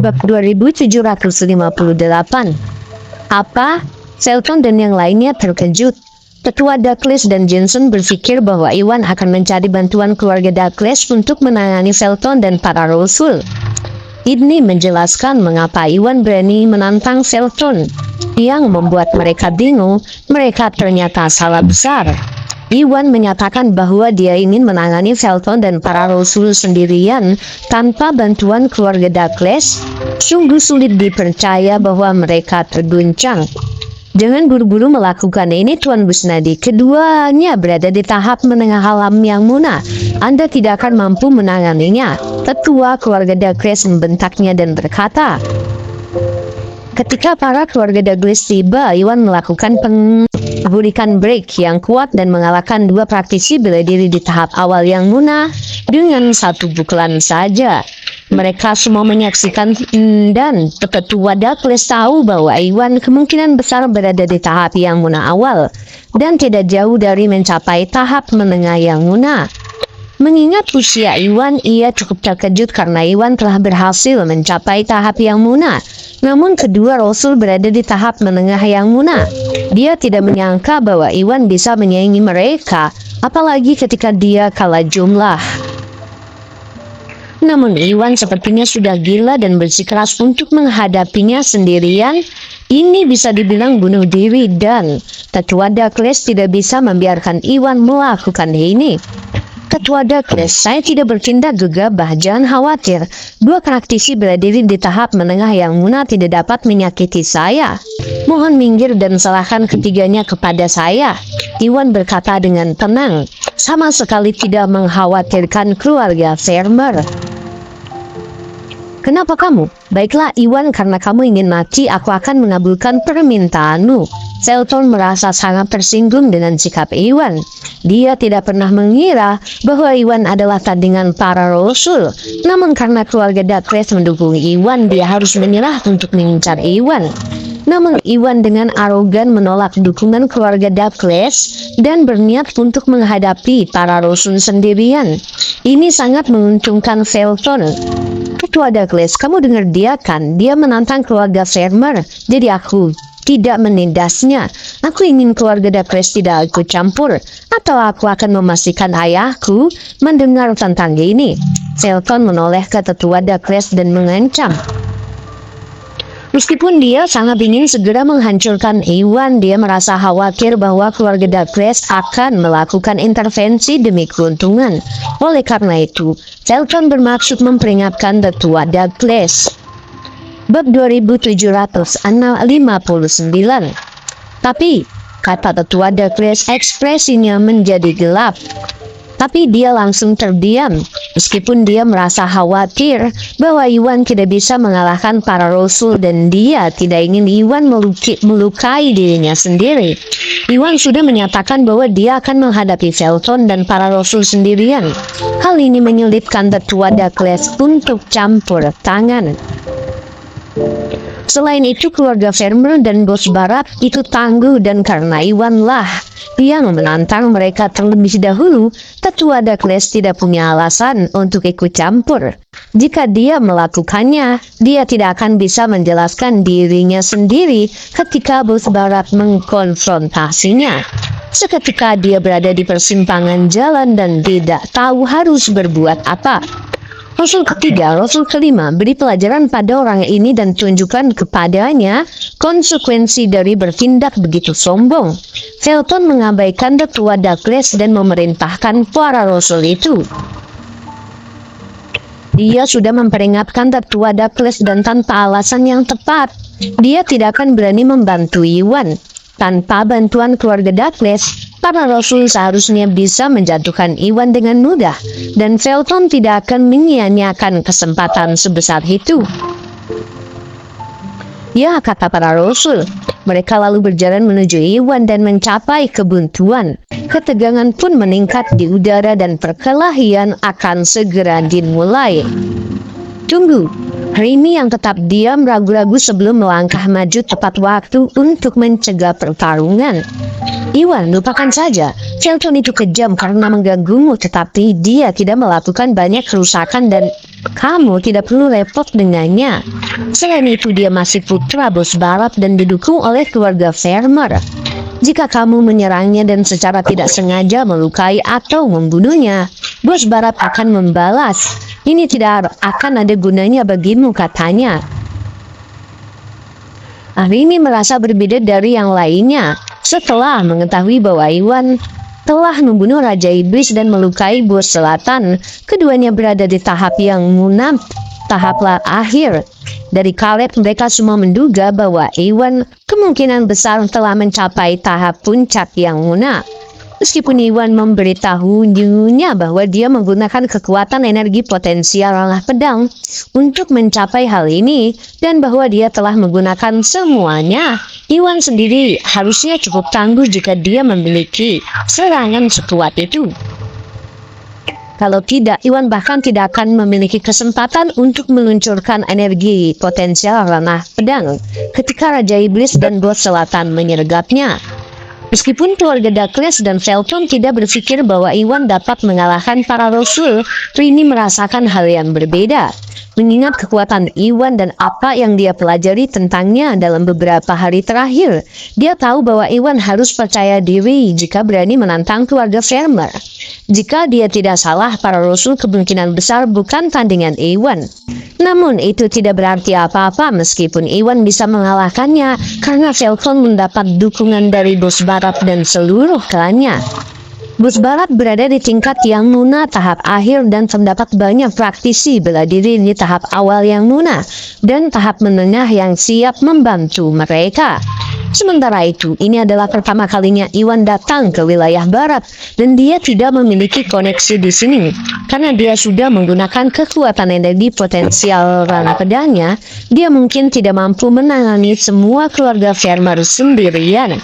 Bab 2758. Apa? Selton dan yang lainnya terkejut. Ketua Douglas dan Jensen berpikir bahwa Iwan akan mencari bantuan keluarga Douglas untuk menangani Selton dan para rasul. Ini menjelaskan mengapa Iwan berani menantang Selton. Yang membuat mereka bingung, mereka ternyata salah besar. Iwan menyatakan bahwa dia ingin menangani Selton dan para rasul sendirian tanpa bantuan keluarga Douglas. Sungguh sulit dipercaya bahwa mereka terguncang. Jangan buru-buru melakukan ini, Tuan Busnadi. Keduanya berada di tahap menengah alam yang munah. Anda tidak akan mampu menanganinya. Ketua keluarga Douglas membentaknya dan berkata, ketika para keluarga Douglas tiba, Iwan melakukan pengulikan break yang kuat dan mengalahkan dua praktisi bela diri di tahap awal yang munah dengan satu pukulan saja. Mereka semua menyaksikan dan Ketua Douglas tahu bahwa Iwan kemungkinan besar berada di tahap yang munah awal dan tidak jauh dari mencapai tahap menengah yang munah. Mengingat usia Iwan, ia cukup terkejut karena Iwan telah berhasil mencapai tahap yang munah. Namun kedua rasul berada di tahap menengah yang munah. Dia tidak menyangka bahwa Iwan bisa menyaingi mereka, apalagi ketika dia kalah jumlah. Namun Iwan sepertinya sudah gila dan bersikeras untuk menghadapinya sendirian. Ini bisa dibilang bunuh diri dan Ketua Douglas tidak bisa membiarkan Iwan melakukan ini. Ketua Douglas, saya tidak bertindak gegabah, jangan khawatir. Dua praktisi bela diri di tahap menengah yang munah tidak dapat menyakiti saya. Mohon minggir dan serahkan ketiganya kepada saya. Iwan berkata dengan tenang, sama sekali tidak mengkhawatirkan keluarga Farmer. Kenapa kamu? Baiklah Iwan, karena kamu ingin mati, aku akan mengabulkan permintaanmu. Selton merasa sangat tersinggung dengan sikap Iwan. Dia tidak pernah mengira bahwa Iwan adalah tandingan para rasul. Namun karena keluarga Douglas mendukung Iwan, dia harus menyerah untuk mengincar Iwan. Namun Iwan dengan arogan menolak dukungan keluarga Douglas dan berniat untuk menghadapi para rasul sendirian. Ini sangat menguntungkan Selton. Ketua Douglas, kamu dengar dia kan? Dia menantang keluarga Farmer. Jadi aku tidak menindasnya. Aku ingin keluarga Douglas tidak ikut campur. Atau aku akan memastikan ayahku mendengar tentang ini. Selton menoleh ke Ketua Douglas dan mengancam. Meskipun dia sangat ingin segera menghancurkan Iwan, dia merasa khawatir bahwa keluarga Douglas akan melakukan intervensi demi keuntungan. Oleh karena itu, Selton bermaksud memperingatkan Ketua Douglas. Bab 2759. Tapi, kata Ketua Douglas, ekspresinya menjadi gelap. Tapi dia langsung terdiam, meskipun dia merasa khawatir bahwa Iwan tidak bisa mengalahkan para rasul dan dia tidak ingin Iwan melukai dirinya sendiri. Iwan sudah menyatakan bahwa dia akan menghadapi Selton dan para rasul sendirian. Hal ini menyulitkan Ketua Douglas untuk campur tangan. Selain itu, keluarga Farmer dan bos Barat itu tangguh dan karena Iwan lah yang menantang mereka terlebih dahulu, Ketua Douglas tidak punya alasan untuk ikut campur. Jika dia melakukannya, dia tidak akan bisa menjelaskan dirinya sendiri ketika bos Barat mengkonfrontasinya. Seketika dia berada di persimpangan jalan dan tidak tahu harus berbuat apa. Rasul ketiga, Rasul kelima, beri pelajaran pada orang ini dan tunjukkan kepadanya konsekuensi dari bertindak begitu sombong. Selton mengabaikan Ketua Douglas dan memerintahkan para Rasul itu. Dia sudah memperingatkan Ketua Douglas dan tanpa alasan yang tepat, dia tidak akan berani membantu Iwan. Tanpa bantuan keluarga Douglas, para rasul seharusnya bisa menjatuhkan Iwan dengan mudah, dan Selton tidak akan menyia-nyiakan kesempatan sebesar itu. Ya, kata para rasul. Mereka lalu berjalan menuju Iwan dan mencapai kebuntuan. Ketegangan pun meningkat di udara dan perkelahian akan segera dimulai. Tunggu. Remy yang tetap diam ragu-ragu sebelum melangkah maju tepat waktu untuk mencegah pertarungan. Iwan, lupakan saja. Felton itu kejam karena mengganggumu, tetapi dia tidak melakukan banyak kerusakan dan kamu tidak perlu repot dengannya. Selain itu, dia masih putra bos balap dan didukung oleh keluarga Farmer. Jika kamu menyerangnya dan secara tidak sengaja melukai atau membunuhnya, bos balap akan membalas. Ini tidak akan ada gunanya bagimu, katanya. Rini merasa berbeda dari yang lainnya. Setelah mengetahui bahwa Iwan telah membunuh Raja Iblis dan melukai bos selatan, keduanya berada di tahap yang munam, tahap akhir. Dari Caleb, mereka semua menduga bahwa Iwan kemungkinan besar telah mencapai tahap puncak yang munam. Meskipun Iwan memberitahunya bahwa dia menggunakan kekuatan energi potensial ranah pedang untuk mencapai hal ini dan bahwa dia telah menggunakan semuanya, Iwan sendiri harusnya cukup tangguh jika dia memiliki serangan sekuat itu. Kalau tidak, Iwan bahkan tidak akan memiliki kesempatan untuk meluncurkan energi potensial ranah pedang ketika Raja Iblis dan Bos Selatan menyergapnya. Meskipun keluarga Douglas dan Felton tidak berpikir bahwa Iwan dapat mengalahkan para rasul, Rini merasakan hal yang berbeda. Mengingat kekuatan Iwan dan apa yang dia pelajari tentangnya dalam beberapa hari terakhir, dia tahu bahwa Iwan harus percaya diri jika berani menantang keluarga Farmer. Jika dia tidak salah, para rasul kemungkinan besar bukan tandingan Iwan. Namun itu tidak berarti apa-apa meskipun Iwan bisa mengalahkannya karena Felton mendapat dukungan dari Bos Barat dan seluruh klannya. Bos Barat berada di tingkat yang muna tahap akhir dan terdapat banyak praktisi bela diri di tahap awal yang muna dan tahap menengah yang siap membantu mereka. Sementara itu, ini adalah pertama kalinya Iwan datang ke wilayah barat dan dia tidak memiliki koneksi di sini. Karena dia sudah menggunakan kekuatan energi potensial ranah pedangnya, dia mungkin tidak mampu menangani semua keluarga Farmer sendirian.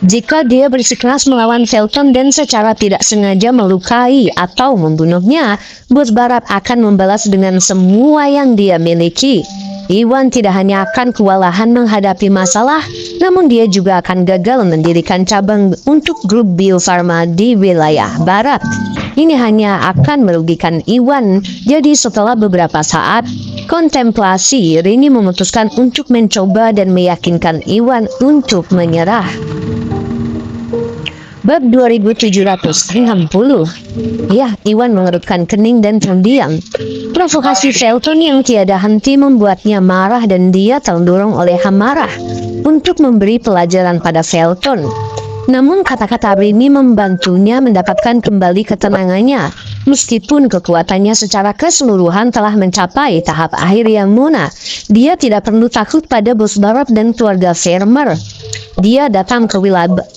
Jika dia bersikeras melawan Felton dan secara tidak sengaja melukai atau membunuhnya, Bos Barat akan membalas dengan semua yang dia miliki. Iwan tidak hanya akan kewalahan menghadapi masalah, namun dia juga akan gagal mendirikan cabang untuk grup Bio Farma di wilayah barat. Ini hanya akan merugikan Iwan. Jadi setelah beberapa saat kontemplasi, Rini memutuskan untuk mencoba dan meyakinkan Iwan untuk menyerah. Bab 2760. Ya, Iwan mengerutkan kening dan terdiam. Provokasi Felton yang tiada henti membuatnya marah dan dia terdorong oleh amarah untuk memberi pelajaran pada Felton. Namun kata-kata Rini membantunya mendapatkan kembali ketenangannya. Meskipun kekuatannya secara keseluruhan telah mencapai tahap akhir yang muna, dia tidak perlu takut pada Bos Barat dan keluarga Farmer. Dia datang ke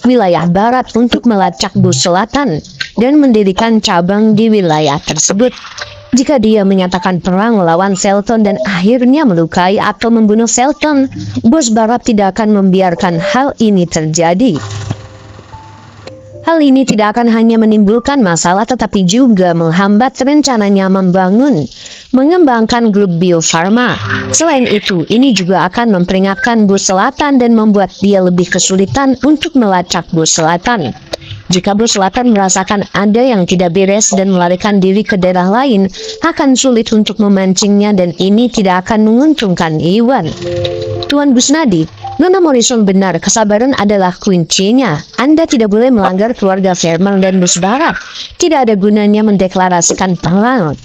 wilayah barat untuk melacak Bos Selatan dan mendirikan cabang di wilayah tersebut. Jika dia menyatakan perang melawan Felton dan akhirnya melukai atau membunuh Felton, Bos Barat tidak akan membiarkan hal ini terjadi. Hal ini tidak akan hanya menimbulkan masalah tetapi juga menghambat rencananya mengembangkan grup Bio Farma. Selain itu, ini juga akan memperingatkan Bos Selatan dan membuat dia lebih kesulitan untuk melacak Bos Selatan. Jika Bos Selatan merasakan ada yang tidak beres dan melarikan diri ke daerah lain, akan sulit untuk memancingnya dan ini tidak akan menguntungkan Iwan. Tuan Busnadi, Nona Morrison benar, kesabaran adalah kuncinya. Anda tidak boleh melanggar keluarga Farmer dan Bos Barat. Tidak ada gunanya mendeklarasikan perang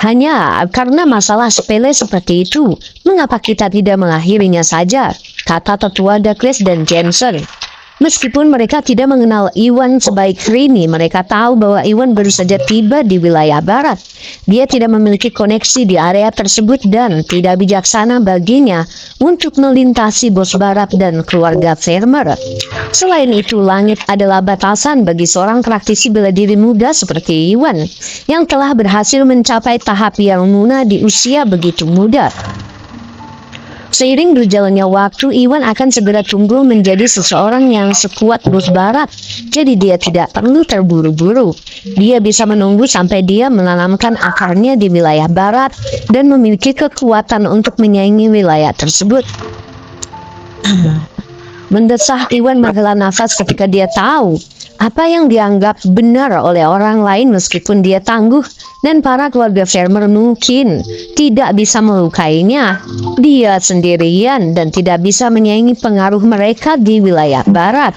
hanya karena masalah sepele seperti itu. Mengapa kita tidak mengakhirinya saja? Kata tetua Douglas dan Jensen. Meskipun mereka tidak mengenal Iwan sebaik Rini, mereka tahu bahwa Iwan baru saja tiba di wilayah barat. Dia tidak memiliki koneksi di area tersebut dan tidak bijaksana baginya untuk melintasi Bos Barat dan keluarga Farmer. Selain itu, langit adalah batasan bagi seorang praktisi bela diri muda seperti Iwan, yang telah berhasil mencapai tahap yang muna di usia begitu muda. Seiring berjalannya waktu, Iwan akan segera tumbuh menjadi seseorang yang sekuat Bos Barat. Jadi dia tidak perlu terburu-buru. Dia bisa menunggu sampai dia menanamkan akarnya di wilayah barat dan memiliki kekuatan untuk menyaingi wilayah tersebut. Mendesah Iwan menghela nafas ketika dia tahu apa yang dianggap benar oleh orang lain meskipun dia tangguh dan para keluarga farmer mungkin tidak bisa melukainya. Dia sendirian dan tidak bisa menyaingi pengaruh mereka di wilayah barat.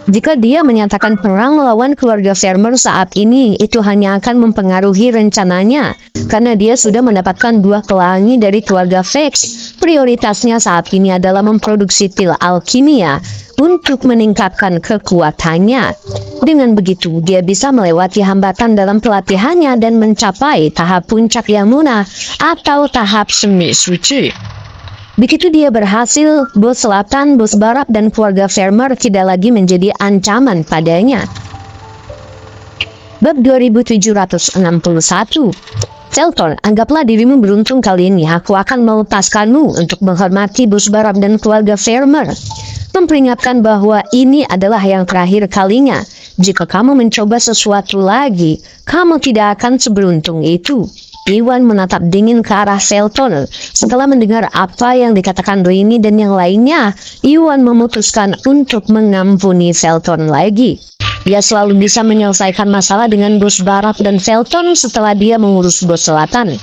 Jika dia menyatakan perang melawan keluarga farmer saat ini, itu hanya akan mempengaruhi rencananya. Karena dia sudah mendapatkan buah pelangi dari keluarga Vex. Prioritasnya saat ini adalah memproduksi pil alkimia untuk meningkatkan kekuatannya. Dengan begitu, dia bisa melewati hambatan dalam pelatihannya dan mencapai tahap puncak Yamuna atau tahap semi suci. Begitu dia berhasil, bos selatan, bos barat, dan keluarga farmer tidak lagi menjadi ancaman padanya. Bab 2761. Selton, anggaplah dirimu beruntung kali ini. Aku akan melepaskanmu untuk menghormati bos barat dan keluarga farmer. Memperingatkan bahwa ini adalah yang terakhir kalinya. Jika kamu mencoba sesuatu lagi, kamu tidak akan seberuntung itu. Iwan menatap dingin ke arah Selton. Setelah mendengar apa yang dikatakan Rini dan yang lainnya, Iwan memutuskan untuk mengampuni Selton lagi. Dia selalu bisa menyelesaikan masalah dengan bos barat dan Selton setelah dia mengurus bos selatan.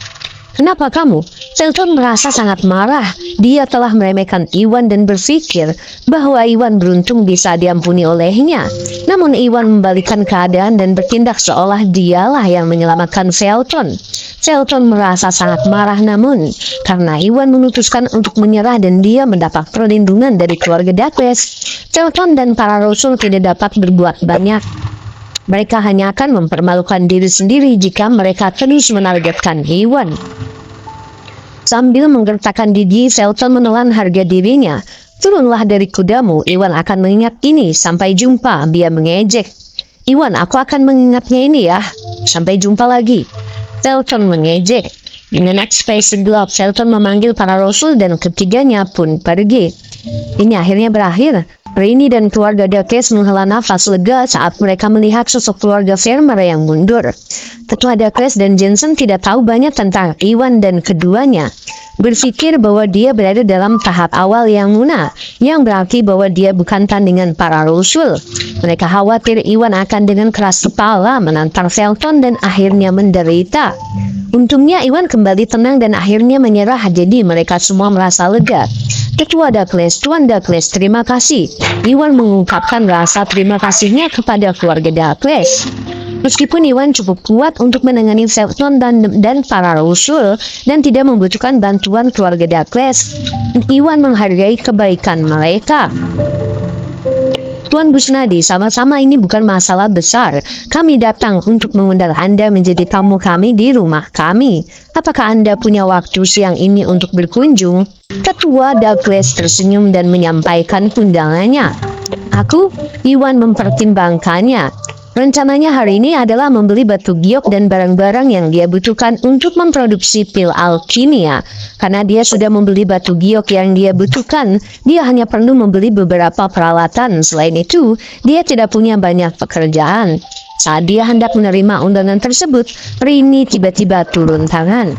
Kenapa kamu? Selton merasa sangat marah. Dia telah meremehkan Iwan dan berpikir bahwa Iwan beruntung bisa diampuni olehnya. Namun Iwan membalikkan keadaan dan bertindak seolah dialah yang menyelamatkan Selton. Selton merasa sangat marah namun karena Iwan memutuskan untuk menyerah dan dia mendapat perlindungan dari keluarga Darkness, Selton dan para rasul tidak dapat berbuat banyak. Mereka hanya akan mempermalukan diri sendiri jika mereka terus menargetkan Iwan. Sambil menggertakkan gigi, Selton menelan harga dirinya. Turunlah dari kudamu, Iwan akan mengingat ini. Sampai jumpa, dia mengejek. Iwan, aku akan mengingatnya ini ya. Sampai jumpa lagi. Selton mengejek. Dengan ekspresi gelap, Selton memanggil para rasul dan ketiganya pun pergi. Ini akhirnya berakhir. Rini dan keluarga Darkness menghela nafas lega saat mereka melihat sosok keluarga farmer yang mundur. Ketua Darkness dan Jensen tidak tahu banyak tentang Iwan dan keduanya. Berpikir bahwa dia berada dalam tahap awal yang muna, yang berarti bahwa dia bukan tandingan para rasul. Mereka khawatir Iwan akan dengan keras kepala menantang Selton dan akhirnya menderita. Untungnya Iwan kembali tenang dan akhirnya menyerah, jadi mereka semua merasa lega. Ketua Darkness, Tuan Darkness, terima kasih. Iwan mengungkapkan rasa terima kasihnya kepada keluarga Darkness. Meskipun Iwan cukup kuat untuk menangani Selton dan para rasul dan tidak membutuhkan bantuan keluarga Darkness, Iwan menghargai kebaikan mereka. Tuan Busnadi, sama-sama, ini bukan masalah besar. Kami datang untuk mengundang Anda menjadi tamu kami di rumah kami. Apakah Anda punya waktu siang ini untuk berkunjung? Ketua Darkness tersenyum dan menyampaikan undangannya. Aku, Iwan mempertimbangkannya. Rencananya hari ini adalah membeli batu giok dan barang-barang yang dia butuhkan untuk memproduksi pil alkimia. Karena dia sudah membeli batu giok yang dia butuhkan, dia hanya perlu membeli beberapa peralatan. Selain itu, dia tidak punya banyak pekerjaan. Saat dia hendak menerima undangan tersebut, Rini tiba-tiba turun tangan.